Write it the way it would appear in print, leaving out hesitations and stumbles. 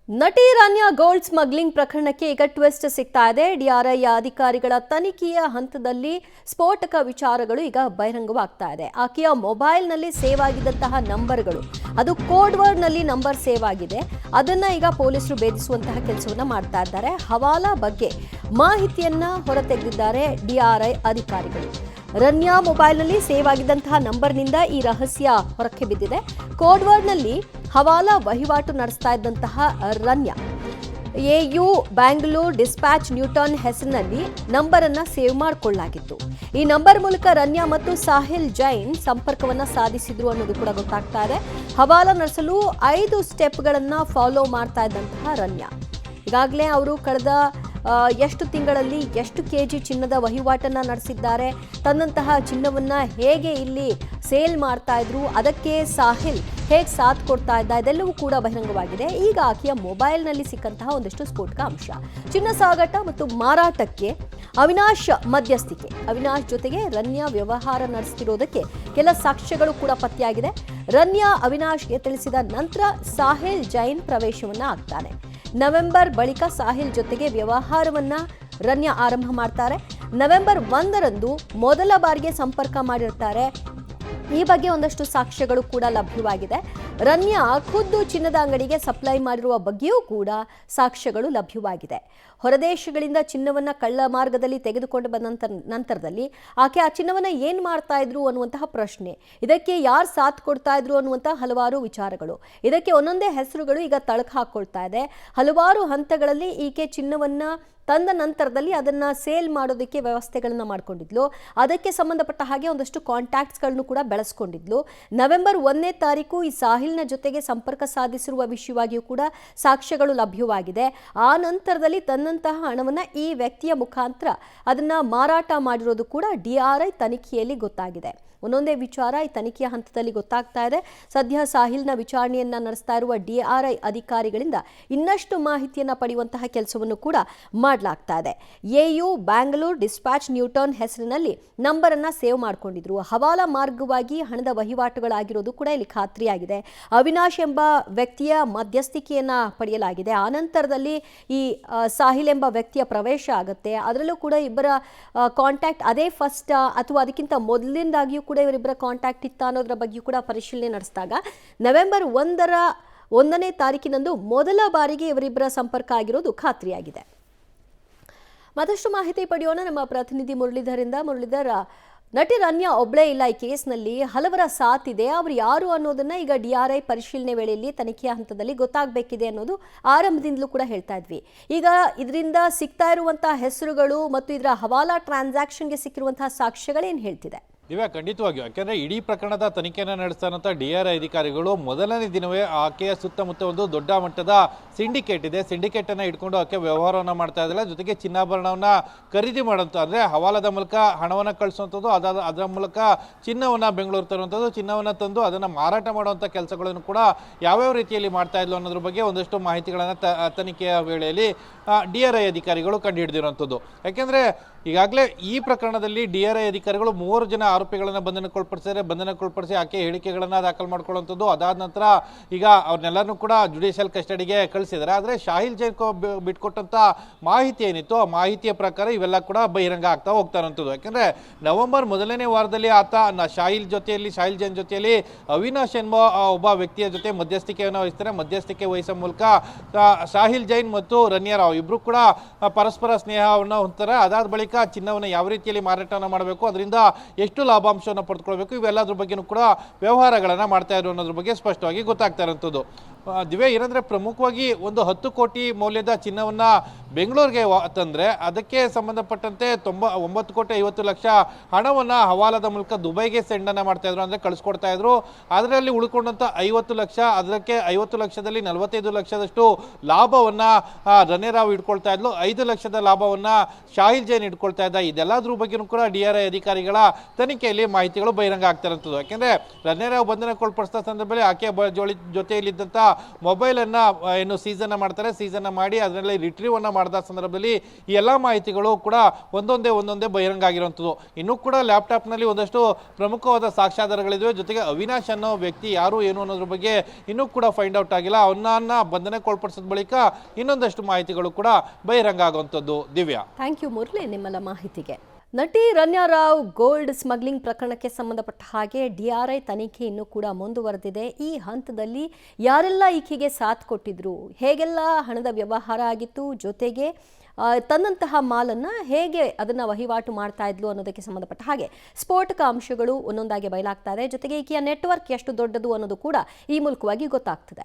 ನಟಿ Ranya gold smuggling ಪ್ರಕರಣಕ್ಕೆ ಈಗ ಟ್ವಿಸ್ಟ್ ಸಿಗ್ತಾ ಇದೆ. ಡಿಆರ್ಐ ಅಧಿಕಾರಿಗಳ ತನಿಖೆಯ ಹಂತದಲ್ಲಿ ಸ್ಫೋಟಕ ವಿಚಾರಗಳು ಈಗ ಬಹಿರಂಗವಾಗ್ತಾ ಇದೆ. ಆಕೆಯ ಮೊಬೈಲ್ನಲ್ಲಿ ಸೇವ್ ಆಗಿದ್ದಂತಹ ನಂಬರ್ಗಳು, ಅದು ಕೋಡ್ ವರ್ಡ್ನಲ್ಲಿ ನಂಬರ್ ಸೇವ್ ಆಗಿದೆ. ಅದನ್ನ ಈಗ ಪೊಲೀಸರು ಭೇದಿಸುವಂತಹ ಕೆಲಸವನ್ನ ಮಾಡ್ತಾ ಇದ್ದಾರೆ. ಹವಾಲಾ ಬಗ್ಗೆ ಮಾಹಿತಿಯನ್ನ ಹೊರತೆಗೆದಿದ್ದಾರೆ ಡಿಆರ್ಐ ಅಧಿಕಾರಿಗಳು. ರನ್ಯಾ ಮೊಬೈಲ್ನಲ್ಲಿ ಸೇವ್ ಆಗಿದ್ದಂತಹ ನಂಬರ್ನಿಂದ ಈ ರಹಸ್ಯ ಹೊರಕ್ಕೆ ಬಿದ್ದಿದೆ. ಕೋಡ್ ವರ್ಡ್ನಲ್ಲಿ ಹವಾಲಾ ವಹಿವಾಟು ನಡೆಸ್ತಾ ಇದ್ದಂತಹ Ranya AU Bangalore dispatch Newton ಹೆಸರಿನಲ್ಲಿ ನಂಬರ್ ಅನ್ನ ಸೇವ್ ಮಾಡಿಕೊಳ್ಳಲಾಗಿತ್ತು. ಈ ನಂಬರ್ ಮೂಲಕ ರನ್ಯಾ ಮತ್ತು ಸಾಹಿಲ್ ಜೈನ್ ಸಂಪರ್ಕವನ್ನ ಸಾಧಿಸಿದ್ರು ಅನ್ನೋದು ಕೂಡ ಗೊತ್ತಾಗ್ತಾ ಇದೆ. ಹವಾಲಾ ನಡೆಸಲು 5 ಸ್ಟೆಪ್ಗಳನ್ನ ಫಾಲೋ ಮಾಡ್ತಾ ಇದ್ದಂತಹ ರನ್ಯಾ ಈಗಾಗಲೇ ಅವರು ಕಳೆದ ಎಷ್ಟು ತಿಂಗಳಲ್ಲಿ ಎಷ್ಟು ಕೆಜಿ ಚಿನ್ನದ ವಹಿವಾಟನ್ನ ನಡೆಸಿದ್ದಾರೆ, ತನ್ನಂತಹ ಚಿನ್ನವನ್ನ ಹೇಗೆ ಇಲ್ಲಿ ಸೇಲ್ ಮಾಡ್ತಾ ಇದ್ರು, ಅದಕ್ಕೆ ಸಾಹಿಲ್ ಹೇಗೆ ಸಾಥ್ ಕೊಡ್ತಾ ಇದ್ದ, ಇದೆಲ್ಲವೂ ಕೂಡ ಬಹಿರಂಗವಾಗಿದೆ. ಈಗ ಆಕೆಯ ಮೊಬೈಲ್ನಲ್ಲಿ ಸಿಕ್ಕಂತಹ ಒಂದಷ್ಟು ಸ್ಫೋಟಕ ಅಂಶ, ಚಿನ್ನ ಸಾಗಾಟ ಮತ್ತು ಮಾರಾಟಕ್ಕೆ ಅವಿನಾಶ್ ಮಧ್ಯಸ್ಥಿಕೆ, ಅವಿನಾಶ್ ಜೊತೆಗೆ ರನ್ಯಾ ವ್ಯವಹಾರ ನಡೆಸ್ತಿರೋದಕ್ಕೆ ಕೆಲ ಸಾಕ್ಷ್ಯಗಳು ಕೂಡ ಪತ್ತೆಯಾಗಿದೆ. ರನ್ಯಾ ಅವಿನಾಶ್ಗೆ ತಿಳಿಸಿದ ನಂತರ ಸಾಹಿಲ್ ಜೈನ್ ಪ್ರವೇಶವನ್ನ ಆಗ್ತಾನೆ. ನವೆಂಬರ್ ಬಳಿಕ ಸಾಹಿಲ್ ಜೊತೆಗೆ ವ್ಯವಹಾರವನ್ನ ರನ್ಯಾ ಆರಂಭ ಮಾಡ್ತಾರೆ. ನವೆಂಬರ್ 1ರಂದು ಮೊದಲ ಬಾರಿಗೆ ಸಂಪರ್ಕ ಮಾಡಿರ್ತಾರೆ. ಈ ಬಗ್ಗೆ ಒಂದಷ್ಟು ಸಾಕ್ಷ್ಯಗಳು ಕೂಡ ಲಭ್ಯವಾಗಿದೆ. ರನ್ಯಾ ಖುದ್ದು ಚಿನ್ನದ ಅಂಗಡಿಗೆ ಸಪ್ಲೈ ಮಾಡಿರುವ ಬಗ್ಗೆಯೂ ಕೂಡ ಸಾಕ್ಷ್ಯಗಳು ಲಭ್ಯವಾಗಿದೆ. ಹೊರದೇಶಗಳಿಂದ ಚಿನ್ನವನ್ನ ಕಳ್ಳ ಮಾರ್ಗದಲ್ಲಿ ತೆಗೆದುಕೊಂಡು ಬಂದ ನಂತರದಲ್ಲಿ ಆಕೆ ಆ ಚಿನ್ನವನ್ನ ಏನ್ ಮಾಡ್ತಾ ಇದ್ರು ಅನ್ನುವಂತಹ ಪ್ರಶ್ನೆ, ಇದಕ್ಕೆ ಯಾರು ಸಾಥ್ ಕೊಡ್ತಾ ಇದ್ರು ಅನ್ನುವಂತಹ ಹಲವಾರು ವಿಚಾರಗಳು, ಇದಕ್ಕೆ ಒಂದೊಂದೇ ಹೆಸರುಗಳು ಈಗ ತಳಕು ಹಾಕೊಳ್ತಾ ಇದೆ. ಹಲವಾರು ಹಂತಗಳಲ್ಲಿ ಈಕೆ ಚಿನ್ನವನ್ನ ತಂದ ನಂತರದಲ್ಲಿ ಅದನ್ನ ಸೇಲ್ ಮಾಡೋದಕ್ಕೆ ವ್ಯವಸ್ಥೆಗಳನ್ನ ಮಾಡ್ಕೊಂಡಿದ್ಲು. ಅದಕ್ಕೆ ಸಂಬಂಧಪಟ್ಟ ಹಾಗೆ ಒಂದಷ್ಟು ಕಾಂಟ್ಯಾಕ್ಟ್ಸ್ಗಳನ್ನು ಕೂಡ ಬೆಳೆಸ್ಕೊಂಡಿದ್ಲು. ನವೆಂಬರ್ 1ನೇ ತಾರೀಕು ಈ ಸಾಹಿಲ್ನ ಜೊತೆಗೆ ಸಂಪರ್ಕ ಸಾಧಿಸಿರುವ ವಿಷಯವಾಗಿಯೂ ಕೂಡ ಸಾಕ್ಷ್ಯಗಳು ಲಭ್ಯವಾಗಿದೆ. ಆ ನಂತರದಲ್ಲಿ ತನ್ನಂತಹ ಹಣವನ್ನ ಈ ವ್ಯಕ್ತಿಯ ಮುಖಾಂತರ ಅದನ್ನ ಮಾರಾಟ ಮಾಡಿರೋದು ಕೂಡ ಡಿಆರ್ಐ ತನಿಖೆಯಲ್ಲಿ ಗೊತ್ತಾಗಿದೆ. ಒಂದೊಂದೇ ವಿಚಾರ ಈ ತನಿಖೆಯ ಹಂತದಲ್ಲಿ ಗೊತ್ತಾಗ್ತಾ ಇದೆ. ಸದ್ಯ ಸಾಹಿಲ್ನ ವಿಚಾರಣೆಯನ್ನ ನಡೆಸ್ತಾ ಇರುವ ಡಿಆರ್ಐ ಅಧಿಕಾರಿಗಳಿಂದ ಇನ್ನಷ್ಟು ಮಾಹಿತಿಯನ್ನ ಪಡೆಯುವಂತಹ ಕೆಲಸವನ್ನು ಕೂಡ ಮಾಡಲಾಗ್ತಾ ಇದೆ. ಎಯು ಬ್ಯಾಂಗ್ಳೂರ್ ಡಿಸ್ಪ್ಯಾಚ್ ನ್ಯೂಟನ್ ಹೆಸರಿನಲ್ಲಿ ನಂಬರ್ ಅನ್ನ ಸೇವ್ ಮಾಡ್ಕೊಂಡಿದ್ರು. ಹವಾಲಾ ಮಾರ್ಗವಾಗಿ ಹಣದ ವಹಿವಾಟುಗಳಾಗಿರೋದು ಕೂಡ ಇಲ್ಲಿ ಖಾತ್ರಿಯಾಗಿದೆ. ಅವಿನಾಶ್ ಎಂಬ ವ್ಯಕ್ತಿಯ ಮಧ್ಯಸ್ಥಿಕೆಯನ್ನ ಪಡೆಯಲಾಗಿದೆ. ಆನಂತರದಲ್ಲಿ ಈ ಸಾಹಿಲ್ ಎಂಬ ವ್ಯಕ್ತಿಯ ಪ್ರವೇಶ ಆಗುತ್ತೆ. ಅದರಲ್ಲೂ ಕೂಡ ಇಬ್ಬರ ಕಾಂಟ್ಯಾಕ್ಟ್ ಅದೇ ಫಸ್ಟ್ ಅಥವಾ ಅದಕ್ಕಿಂತ ಮೊದಲಿಂದಾಗಿಯೂ ಕೂಡ ಇವರಿಬ್ಬರ ಕಾಂಟ್ಯಾಕ್ಟ್ ಇತ್ತ ಅನ್ನೋದ್ರ ಬಗ್ಗೆಯೂ ಕೂಡ ಪರಿಶೀಲನೆ ನಡೆಸಿದಾಗ ನವೆಂಬರ್ 1ನೇ ತಾರೀಕಿನಂದು ಮೊದಲ ಬಾರಿಗೆ ಇವರಿಬ್ಬರ ಸಂಪರ್ಕ ಆಗಿರೋದು ಖಾತ್ರಿಯಾಗಿದೆ. ಮತ್ತಷ್ಟು ಮಾಹಿತಿ ಪಡೆಯೋಣ ನಮ್ಮ ಪ್ರತಿನಿಧಿ ಮುರಳೀಧರ್, ನಟಿ ರನ್ಯಾ ಒಬ್ಳೇ ಇಲ್ಲ ಈ ಕೇಸ್ನಲ್ಲಿ, ಹಲವರ ಸಾಥ್ ಇದೆ. ಅವರು ಯಾರು ಅನ್ನೋದನ್ನ ಈಗ ಡಿಆರ್ಐ ಪರಿಶೀಲನೆ ವೇಳೆಯಲ್ಲಿ ತನಿಖೆಯ ಹಂತದಲ್ಲಿ ಗೊತ್ತಾಗಬೇಕಿದೆ ಅನ್ನೋದು ಆರಂಭದಿಂದಲೂ ಕೂಡ ಹೇಳ್ತಾ ಇದ್ವಿ. ಈಗ ಇದರಿಂದ ಸಿಗ್ತಾ ಇರುವಂತಹ ಹೆಸರುಗಳು ಮತ್ತು ಇದರ ಹವಾಲಾ ಟ್ರಾನ್ಸಾಕ್ಷನ್ಗೆ ಸಿಕ್ಕಿರುವಂತಹ ಸಾಕ್ಷ್ಯಗಳೇನು ಹೇಳ್ತಿದೆ? ಇವೇ ಖಂಡಿತವಾಗಿಯೂ, ಯಾಕೆಂದರೆ ಇಡೀ ಪ್ರಕರಣದ ತನಿಖೆಯನ್ನು ನಡೆಸ್ತಾರಂಥ ಡಿಆರ್ಐ ಅಧಿಕಾರಿಗಳು ಮೊದಲನೇ ದಿನವೇ ಆಕೆಯ ಸುತ್ತಮುತ್ತ ಒಂದು ದೊಡ್ಡ ಮಟ್ಟದ ಸಿಂಡಿಕೇಟ್ ಇದೆ. ಸಿಂಡಿಕೇಟನ್ನು ಇಟ್ಕೊಂಡು ಆಕೆ ವ್ಯವಹಾರವನ್ನು ಮಾಡ್ತಾ ಇದ್ದಾರೆ. ಜೊತೆಗೆ ಚಿನ್ನಾಭರಣವನ್ನು ಖರೀದಿ ಮಾಡೋಂಥ, ಅಂದರೆ ಹವಾಲದ ಮೂಲಕ ಹಣವನ್ನು ಕಳಿಸುವಂಥದ್ದು, ಅದರ ಮೂಲಕ ಚಿನ್ನವನ್ನು ಬೆಂಗಳೂರು ತರುವಂಥದ್ದು, ಚಿನ್ನವನ್ನು ತಂದು ಅದನ್ನು ಮಾರಾಟ ಮಾಡುವಂಥ ಕೆಲಸಗಳನ್ನು ಕೂಡ ಯಾವ್ಯಾವ ರೀತಿಯಲ್ಲಿ ಮಾಡ್ತಾ ಇದ್ಲು ಅನ್ನೋದ್ರ ಬಗ್ಗೆ ಒಂದಷ್ಟು ಮಾಹಿತಿಗಳನ್ನು ತನಿಖೆಯ ವೇಳೆಯಲ್ಲಿ ಡಿಆರ್ಐ ಅಧಿಕಾರಿಗಳು ಕಂಡುಹಿಡಿದಿರುವಂಥದ್ದು. ಯಾಕೆಂದರೆ ಈಗಾಗಲೇ ಈ ಪ್ರಕರಣದಲ್ಲಿ ಡಿಆರ್ಐ ಅಧಿಕಾರಿಗಳು 3 ಜನ ಆರೋಪಿಗಳನ್ನು ಬಂಧನಕ್ಕೊಳಪಡಿಸಿ ಆಕೆ ಹೇಳಿಕೆಗಳನ್ನು ದಾಖಲು ಮಾಡ್ಕೊಳ್ಳುವಂಥದ್ದು. ಅದಾದ ನಂತರ ಈಗ ಅವ್ರನ್ನೆಲ್ಲರೂ ಕೂಡ ಜುಡಿಷಿಯಲ್ ಕಸ್ಟಡಿಗೆ ಕಳಿಸಿದ್ದಾರೆ. ಆದರೆ ಸಾಹಿಲ್ ಜೈನ್ ಬಿಟ್ಕೊಟ್ಟಂಥ ಮಾಹಿತಿ ಏನಿತ್ತು, ಆ ಮಾಹಿತಿಯ ಪ್ರಕಾರ ಇವೆಲ್ಲ ಕೂಡ ಬಹಿರಂಗ ಆಗ್ತಾ ಹೋಗ್ತಾ ಇರುವಂಥದ್ದು. ಯಾಕೆಂದರೆ ನವೆಂಬರ್ 1ನೇ ವಾರದಲ್ಲಿ ಆತ ಸಾಹಿಲ್ ಜೈನ್ ಜೊತೆಯಲ್ಲಿ ಅವಿನಾಶ್ ಎಂಬ ಒಬ್ಬ ವ್ಯಕ್ತಿಯ ಜೊತೆ ಮಧ್ಯಸ್ಥಿಕೆಯನ್ನು ವಹಿಸ್ತಾರೆ. ಮಧ್ಯಸ್ಥಿಕೆ ವಹಿಸೋ ಮೂಲಕ ಸಾಹಿಲ್ ಜೈನ್ ಮತ್ತು ರನ್ಯಾ ರಾವ್ ಇಬ್ಬರು ಕೂಡ ಪರಸ್ಪರ ಸ್ನೇಹವನ್ನು ಹೊಂದ್ತಾರೆ. ಅದಾದ ಬಳಿಕ ಚಿನ್ನವನ್ನು ಯಾವ ರೀತಿಯಲ್ಲಿ ಮಾರಾಟವನ್ನು ಮಾಡಬೇಕು, ಅದರಿಂದ ಎಷ್ಟು ಲಾಭಾಂಶವನ್ನು ಪಡೆದುಕೊಳ್ಬೇಕು, ಇವೆಲ್ಲದ್ರ ಬಗ್ಗೆನೂ ಕೂಡ ವ್ಯವಹಾರಗಳನ್ನು ಮಾಡ್ತಾ ಇರೋ ಅನ್ನೋದ್ರ ಬಗ್ಗೆ ಸ್ಪಷ್ಟವಾಗಿ ಗೊತ್ತಾಗ್ತಾ ಇರೋಂಥದ್ದು. ದಿವ್ಯ, ಏನಂದರೆ ಪ್ರಮುಖವಾಗಿ ಒಂದು 10 ಕೋಟಿ ಮೌಲ್ಯದ ಚಿನ್ನವನ್ನು ಬೆಂಗಳೂರಿಗೆ ತಂದರೆ ಅದಕ್ಕೆ ಸಂಬಂಧಪಟ್ಟಂತೆ 9,50,00,000 ಹಣವನ್ನು ಹವಾಲದ ಮೂಲಕ ದುಬೈಗೆ ಸೆಂಡನ್ನು ಮಾಡ್ತಾಯಿದ್ರು, ಅಂದರೆ ಕಳಿಸ್ಕೊಡ್ತಾ ಇದ್ರು. ಅದರಲ್ಲಿ ಉಳ್ಕೊಂಡಂಥ 50 ಲಕ್ಷ, ಅದಕ್ಕೆ 50 ಲಕ್ಷದಲ್ಲಿ 45 ಲಕ್ಷದಷ್ಟು ಲಾಭವನ್ನು ರನ್ಯಾ ಇಟ್ಕೊಳ್ತಾ ಇದ್ಲು. 5 ಲಕ್ಷದ ಲಾಭವನ್ನು ಸಾಹಿಲ್ ಜೈನ್ ಇಟ್ಕೊಳ್ತಾ ಇದ್ದ. ಇದೆಲ್ಲದ್ರ ಬಗ್ಗೆನೂ ಕೂಡ ಡಿಆರ್ಐ ಅಧಿಕಾರಿಗಳ ತನಿಖೆಯಲ್ಲಿ ಮಾಹಿತಿಗಳು ಬಹಿರಂಗ ಆಗ್ತಾ ಇರುವಂಥದ್ದು. ಯಾಕೆಂದರೆ ರನ್ಯಾ ಬಂಧನಕ್ಕೊಳಪಡಿಸಿದ ಸಂದರ್ಭದಲ್ಲಿ ಆಕೆಯ ಜೊತೆಯಲ್ಲಿದ್ದಂಥ ಮೊಬೈಲನ್ನು ಏನು ಸೀಸನ್ನ ಮಾಡ್ತಾರೆ, ಸೀಸನ್ನ ಮಾಡಿ ಅದರಲ್ಲಿ ರಿಟ್ರೀವನ್ನು ಮಾಡಿದ ಸಂದರ್ಭದಲ್ಲಿ ಈ ಎಲ್ಲ ಮಾಹಿತಿಗಳು ಕೂಡ ಒಂದೊಂದೇ ಬಹಿರಂಗ ಆಗಿರುವಂಥದ್ದು. ಇನ್ನೂ ಕೂಡ ಲ್ಯಾಪ್ಟಾಪ್ನಲ್ಲಿ ಒಂದಷ್ಟು ಪ್ರಮುಖವಾದ ಸಾಕ್ಷ್ಯಾಧಾರಗಳಿವೆ. ಜೊತೆಗೆ ಅವಿನಾಶ್ ಅನ್ನೋ ವ್ಯಕ್ತಿ ಯಾರು ಏನು ಅನ್ನೋದ್ರ ಬಗ್ಗೆ ಇನ್ನೂ ಕೂಡ ಫೈಂಡ್ ಔಟ್ ಆಗಿಲ್ಲ. ಅವನನ್ನ ಬಂಧನಕ್ಕೊಳಪಡಿಸಿದ ಬಳಿಕ ಇನ್ನೊಂದಷ್ಟು ಮಾಹಿತಿಗಳು ಕೂಡ ಬಹಿರಂಗ ಆಗುವಂಥದ್ದು. ದಿವ್ಯಾ, ಥ್ಯಾಂಕ್ ಯು ಮುರಳಿ ನಿಮ್ಮೆಲ್ಲ ಮಾಹಿತಿಗೆ. ನಟಿ ರನ್ಯಾ ರಾವ್ ಗೋಲ್ಡ್ ಸ್ಮಗ್ಲಿಂಗ್ ಪ್ರಕರಣಕ್ಕೆ ಸಂಬಂಧಪಟ್ಟ ಹಾಗೆ ಡಿಆರ್ಐ ತನಿಖೆ ಇನ್ನೂ ಕೂಡ ಮುಂದುವರೆದಿದೆ. ಈ ಹಂತದಲ್ಲಿ ಯಾರೆಲ್ಲ ಈಕೆಗೆ ಸಾಥ್ ಕೊಟ್ಟಿದ್ರು, ಹೇಗೆಲ್ಲ ಹಣದ ವ್ಯವಹಾರ ಆಗಿತ್ತು, ಜೊತೆಗೆ ತನ್ನಂತಹ ಮಾಲನ್ನು ಹೇಗೆ ಅದನ್ನು ವಹಿವಾಟು ಮಾಡ್ತಾ ಇದ್ಲು ಅನ್ನೋದಕ್ಕೆ ಸಂಬಂಧಪಟ್ಟ ಹಾಗೆ ಸ್ಫೋಟಕ ಅಂಶಗಳು ಒಂದೊಂದಾಗಿ ಬಯಲಾಗ್ತಾ ಇದೆ. ಜೊತೆಗೆ ಈಕೆಯ ನೆಟ್ವರ್ಕ್ ಎಷ್ಟು ದೊಡ್ಡದು ಅನ್ನೋದು ಕೂಡ ಈ ಮೂಲಕವಾಗಿ ಗೊತ್ತಾಗ್ತದೆ.